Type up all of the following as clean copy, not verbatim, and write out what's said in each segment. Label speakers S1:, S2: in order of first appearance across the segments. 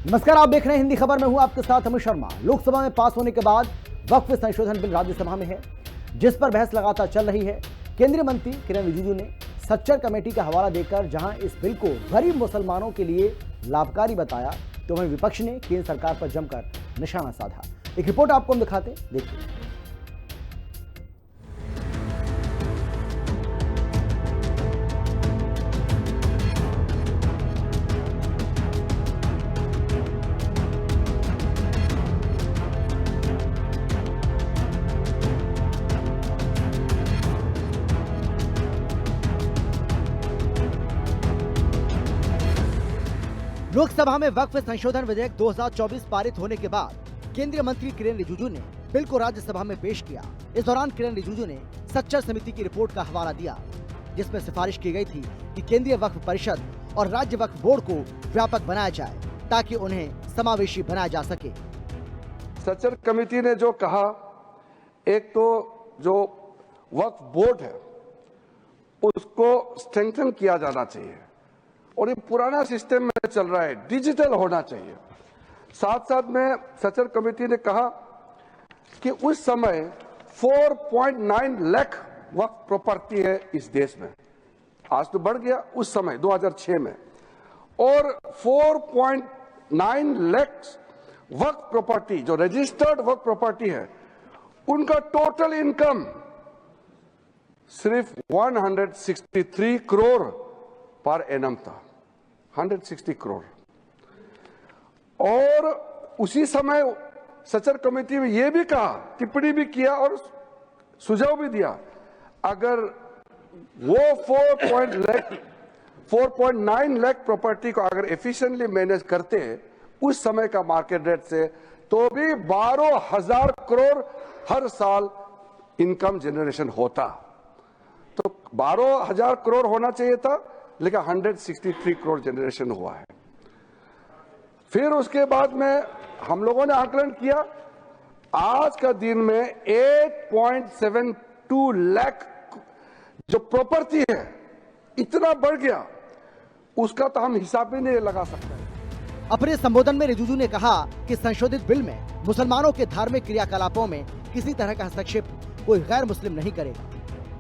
S1: नमस्कार, आप देख रहे हैं हिंदी खबर में हूं आपके साथ अमित शर्मा। लोकसभा में पास होने के बाद वक्फ संशोधन बिल राज्यसभा में है, जिस पर बहस लगातार चल रही है। केंद्रीय मंत्री किरेन रिजिजू ने सच्चर कमेटी का हवाला देकर जहां इस बिल को गरीब मुसलमानों के लिए लाभकारी बताया, तो वहीं विपक्ष ने केंद्र सरकार पर जमकर निशाना साधा। एक रिपोर्ट आपको हम दिखाते, देखिए। लोकसभा में वक्फ संशोधन विधेयक 2024 पारित होने के बाद केंद्रीय मंत्री किरेन रिजिजू ने बिल को राज्यसभा में पेश किया। इस दौरान किरेन रिजिजू ने सच्चर समिति की रिपोर्ट का हवाला दिया, जिसमें सिफारिश की गई थी कि केंद्रीय वक्फ परिषद और राज्य वक्फ बोर्ड को व्यापक बनाया जाए ताकि उन्हें समावेशी बनाया जा सके।
S2: सच्चर कमेटी ने जो कहा, एक तो जो वक्फ बोर्ड है उसको स्ट्रेंथन किया जाना चाहिए और ये पुराना सिस्टम में चल रहा है, डिजिटल होना चाहिए। साथ साथ में सच्चर कमेटी ने कहा कि उस समय 4.9 लाख वक्फ प्रॉपर्टी है इस देश में, आज तो बढ़ गया, उस समय 2006 में, और 4.9 लाख वक्फ प्रॉपर्टी जो रजिस्टर्ड वक्फ प्रॉपर्टी है, उनका टोटल इनकम सिर्फ 163 करोड़ पर एनम था, 160 करोड़। और उसी समय सच्चर कमेटी में यह भी कहा, टिप्पणी भी किया और सुझाव भी दिया, अगर वो 4.9 लाख प्रॉपर्टी को अगर एफिशिएंटली मैनेज करते उस समय का मार्केट रेट से, तो भी 12,000 करोड़ हर साल इनकम जनरेशन होता। तो 12,000 करोड़ होना चाहिए था, लेकिन 163 करोड़ जनरेशन हुआ है। फिर उसके बाद में हम लोगों ने आकलन किया, आज का दिन में 8.72 लाख जो प्रॉपर्टी है इतना बढ़ गया, उसका तो हम हिसाब भी नहीं लगा सकते।
S1: अपने संबोधन में रिजिजू ने कहा कि संशोधित बिल में मुसलमानों के धार्मिक क्रियाकलापों में किसी तरह का हस्तक्षेप कोई गैर मुस्लिम नहीं करेगा।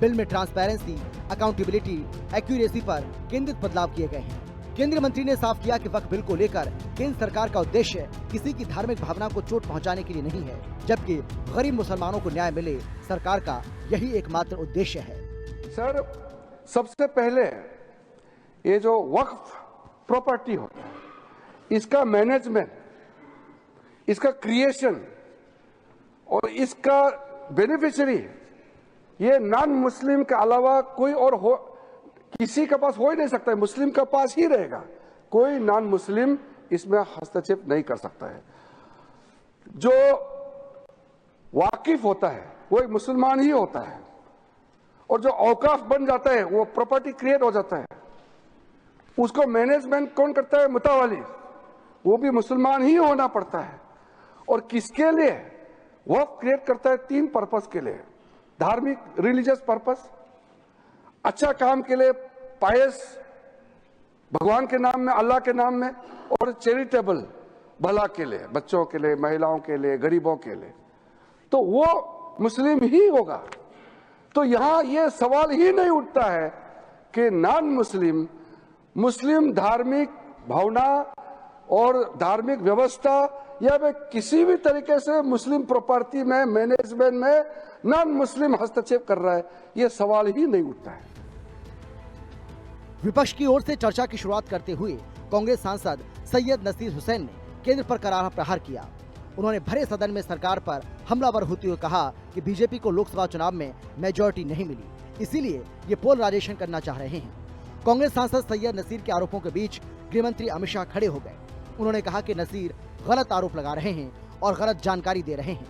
S1: बिल में ट्रांसपेरेंसी, अकाउंटेबिलिटी, एक्यूरेसी पर केंद्रित बदलाव किए गए हैं। केंद्रीय मंत्री ने साफ किया कि वक्फ बिल को लेकर केंद्र सरकार का उद्देश्य किसी की धार्मिक भावना को चोट पहुंचाने के लिए नहीं है, जबकि गरीब मुसलमानों को न्याय मिले, सरकार का यही एकमात्र उद्देश्य है।
S2: सर, सबसे पहले ये जो वक्फ प्रॉपर्टी होता है, इसका मैनेजमेंट, इसका क्रिएशन और इसका बेनिफिशियरी, ये नॉन मुस्लिम के अलावा कोई और हो, किसी के पास हो ही नहीं सकता है, मुस्लिम के पास ही रहेगा। कोई नॉन मुस्लिम इसमें हस्तक्षेप नहीं कर सकता है। जो वाकिफ होता है वो एक मुसलमान ही होता है, और जो औकाफ बन जाता है, वो प्रॉपर्टी क्रिएट हो जाता है, उसको मैनेजमेंट कौन करता है? मुतावाली, वो भी मुसलमान ही होना पड़ता है। और किसके लिए वक्फ क्रिएट करता है? 3 पर्पस के लिए, धार्मिक रिलीजियस पर्पस, अच्छा काम के लिए, पायस, भगवान के नाम में, अल्लाह के नाम में, और चैरिटेबल, भला के लिए, बच्चों के लिए, महिलाओं के लिए, गरीबों के लिए, तो वो मुस्लिम ही होगा। तो यहां ये सवाल ही नहीं उठता है कि नॉन मुस्लिम, मुस्लिम धार्मिक भावना और धार्मिक व्यवस्था या वे किसी भी तरीके से मुस्लिम प्रॉपर्टी में, मैनेजमेंट में नॉन मुस्लिम हस्तक्षेप कर रहा है, ये सवाल ही नहीं उठता है।
S1: विपक्ष की ओर से चर्चा की शुरुआत करते हुए कांग्रेस सांसद सैयद नसीर हुसैन ने केंद्र पर करारा प्रहार किया। उन्होंने भरे सदन में सरकार पर हमलावर होते हुए कहा कि बीजेपी को लोकसभा चुनाव में मेजॉरिटी नहीं मिली, इसीलिए ये पोलराइजेशन करना चाह रहे हैं। कांग्रेस सांसद सैयद नसीर के आरोपों के बीच गृह मंत्री अमित शाह खड़े हो गए। उन्होंने कहा कि नसीर गलत आरोप लगा रहे हैं और गलत जानकारी दे रहे हैं।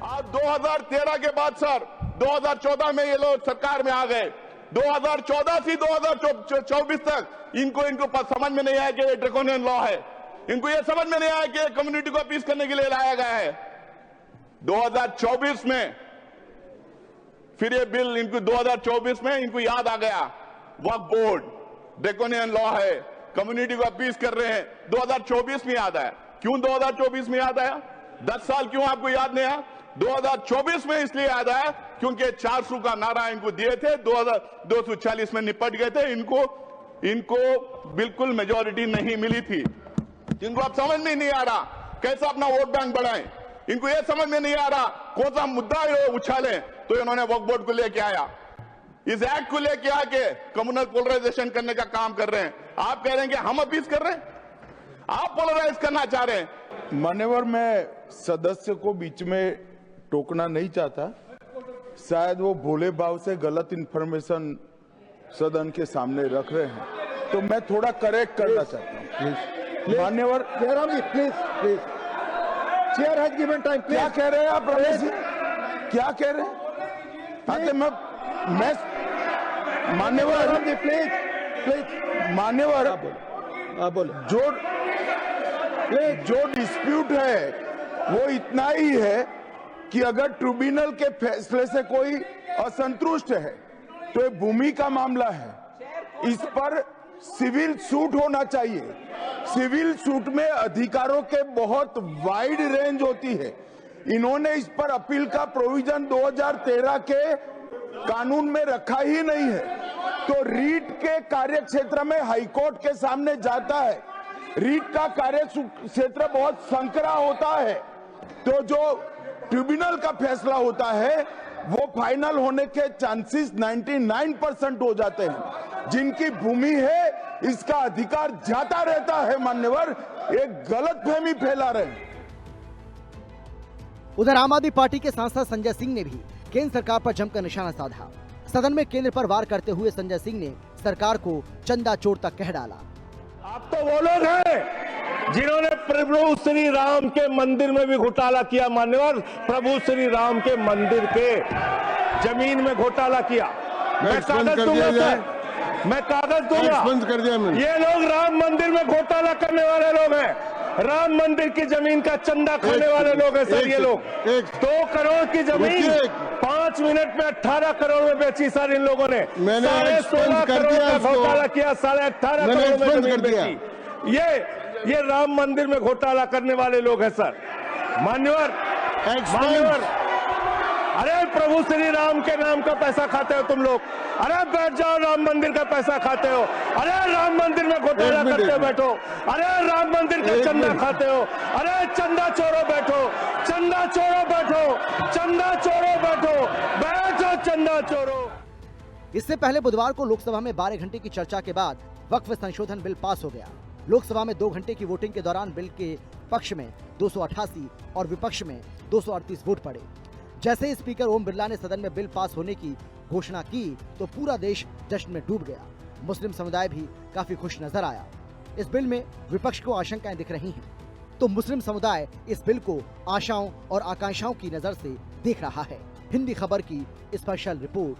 S3: आज 2013 के बाद सर 2014 में ये लोग सरकार में आ गए, 2014 से 2024 तक इनको समझ में नहीं आया कि ये ड्रैकोनियन लॉ है, इनको ये समझ में नहीं आया कि कम्युनिटी को अपीस करने के लिए लाया गया है। 2024 में फिर ये बिल इनको 2024 में इनको याद आ गया, वक्फ बोर्ड ड्रैकोनियन लॉ है, कम्युनिटी को अपील कर रहे हैं। 2024 में याद आया। क्यों 2024 में याद आया? 10 साल क्यों आपको याद नहीं आया? 2024 में इसलिए याद आया क्योंकि 400 का नारा इनको दिए थे, 240 में निपट गए थे। इनको बिल्कुल मेजॉरिटी नहीं मिली थी। इनको अब समझ में नहीं आ रहा कैसे अपना वोट बैंक बढ़ाएं। इनको यह समझ में नहीं आ रहा कौन सा मुद्दा उछालें, तो इन्होंने वक्फ बोर्ड को लेके आया, इस एक्ट को लेके आके कम्युनल पोलराइजेशन करने का काम कर रहे हैं। आप कह रहे हैं कि हम अपील कर रहे हैं, आप पोलराइज करना चाह रहे हैं।
S4: मान्यवर, मैं सदस्य को बीच में टोकना नहीं चाहता। शायद वो भोले भाव से गलत इंफॉर्मेशन सदन के सामने रख रहे हैं, तो मैं थोड़ा करेक्ट करना चाहता हूँ। मान्यवर,
S5: please chair has given time.
S4: क्या कह रहे हैं आप रमेश जी? क्या कह रहे हैं? मैं मान्यवर
S5: प्लीज
S4: मान्यवर,
S5: बोलो।
S4: जो डिस्प्यूट है वो इतना ही है कि अगर ट्रिब्यूनल के फैसले से कोई असंतुष्ट है तो ये भूमि का मामला है, इस पर सिविल सूट होना चाहिए। सिविल सूट में अधिकारों के बहुत वाइड रेंज होती है। इन्होंने इस पर अपील का प्रोविजन 2013 के कानून में रखा ही नहीं है, तो रीट के कार्य क्षेत्र में हाईकोर्ट के सामने जाता है। रीट का कार्य क्षेत्र बहुत संकरा होता है, तो जो ट्रिब्यूनल का फैसला होता है वो फाइनल होने के चांसेस 99% हो जाते हैं। जिनकी भूमि है इसका अधिकार जाता रहता है। मान्यवर, एक गलतफहमी फैला रहे हैं।
S1: उधर आम आदमी पार्टी के सांसद संजय सिंह ने भी केंद्र सरकार पर जमकर निशाना साधा। सदन में केंद्र पर वार करते हुए संजय सिंह ने सरकार को चंदा चोर तक कह डाला।
S6: आप तो वो लोग हैं जिन्होंने प्रभु श्री राम के मंदिर में भी घोटाला किया। मान्यवर, प्रभु श्री राम के मंदिर के जमीन में घोटाला किया। मैं कागज दूंगा सर, मैं कागज दूंगा। ये लोग राम मंदिर में घोटाला करने वाले लोग हैं। राम मंदिर की जमीन का चंदा खाने वाले लोग हैं सर। ये लोग 2 करोड़ की जमीन 5 मिनट में 18 करोड़ में बेची सर इन लोगों ने। 16.5 करोड़ का घोटाला किया, 18.5 करोड़ में जमीन बेची। ये राम मंदिर में घोटाला करने वाले लोग हैं सर। मान्यवर, अरे प्रभु श्री राम के नाम का पैसा खाते हो तुम लोग। अरे बैठ जाओ, राम मंदिर का पैसा खाते हो। अरे राम मंदिर में घोटाला करते हो, बैठो। अरे राम मंदिर का चंदा खाते हो। अरे चंदा चोरो बैठो, चंदा चोरो बैठो, चंदा चोरो बैठो, बैठो चंदा चोरो।
S1: इससे पहले बुधवार को लोकसभा में 12 घंटे की चर्चा के बाद वक्फ संशोधन बिल पास हो गया। लोकसभा में 2 घंटे की वोटिंग के दौरान बिल के पक्ष में 288 और विपक्ष में 238 वोट पड़े। जैसे ही स्पीकर ओम बिरला ने सदन में बिल पास होने की घोषणा की तो पूरा देश जश्न में डूब गया। मुस्लिम समुदाय भी काफी खुश नजर आया। इस बिल में विपक्ष को आशंकाएं दिख रही हैं, तो मुस्लिम समुदाय इस बिल को आशाओं और आकांक्षाओं की नजर से देख रहा है। हिंदी खबर की स्पेशल रिपोर्ट।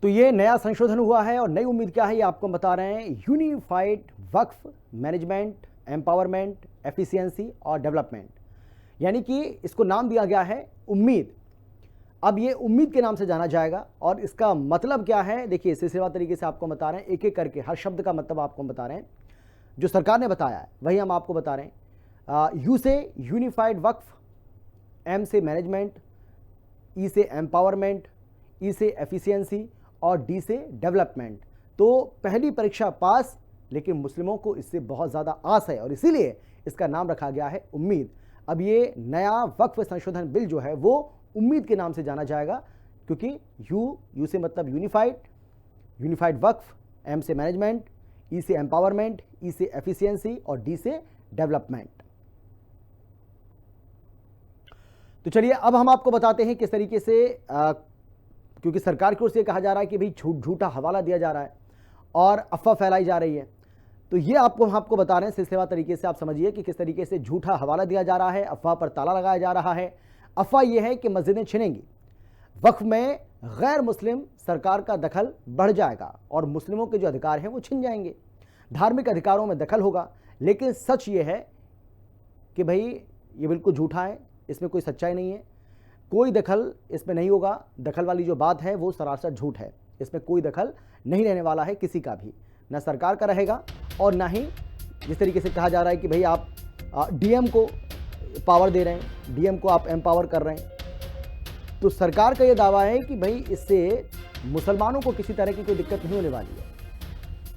S1: तो ये नया संशोधन हुआ है और नई उम्मीद क्या है ये आपको बता रहे हैं। यूनिफाइड वक्फ मैनेजमेंट, एम्पावरमेंट, एफिशिएंसी और डेवलपमेंट, यानी कि इसको नाम दिया गया है उम्मीद। अब ये उम्मीद के नाम से जाना जाएगा और इसका मतलब क्या है देखिए सिलसिलेवार तरीके से आपको बता रहे हैं, एक एक करके हर शब्द का मतलब आपको बता रहे हैं। जो सरकार ने बताया है वही हम आपको बता रहे हैं। यू से यूनिफाइड वक्फ, एम से मैनेजमेंट, ई से एम्पावरमेंट, ई से एफिशिएंसी और डी से डेवलपमेंट। तो पहली परीक्षा पास, लेकिन मुस्लिमों को इससे बहुत ज़्यादा आस है और इसीलिए इसका नाम रखा गया है उम्मीद। अब ये नया वक्फ संशोधन बिल जो है वो उम्मीद के नाम से जाना जाएगा, क्योंकि यू से मतलब यूनिफाइड वक्फ, एम से मैनेजमेंट, ई से एम्पावरमेंट, ई से एफिशिएंसी और डी से डेवलपमेंट। तो चलिए अब हम आपको बताते हैं किस तरीके से क्योंकि सरकार की ओर से कहा जा रहा है कि भाई झूठा हवाला दिया जा रहा है और अफवाह फैलाई जा रही है। तो ये हम आपको बता रहे हैं सिलसिलेवार तरीके से, आप समझिए कि किस तरीके से झूठा हवाला दिया जा रहा है, अफवाह पर ताला लगाया जा रहा है। अफवाह यह है कि मस्जिदें छिनेंगी, वक्फ में गैर मुस्लिम सरकार का दखल बढ़ जाएगा और मुस्लिमों के जो अधिकार हैं वो छिन जाएंगे, धार्मिक अधिकारों में दखल होगा। लेकिन सच ये है कि भाई ये बिल्कुल झूठा है, इसमें कोई सच्चाई नहीं है, कोई दखल इसमें नहीं होगा। दखल वाली जो बात है वो सरासर झूठ है। इसमें कोई दखल नहीं रहने वाला है किसी का भी, ना सरकार का रहेगा और ना ही जिस तरीके से कहा जा रहा है कि भाई आप डीएम को पावर दे रहे हैं, डीएम को आप एम्पावर कर रहे हैं। तो सरकार का ये दावा है कि भाई इससे मुसलमानों को किसी तरह की कोई दिक्कत नहीं होने वाली है।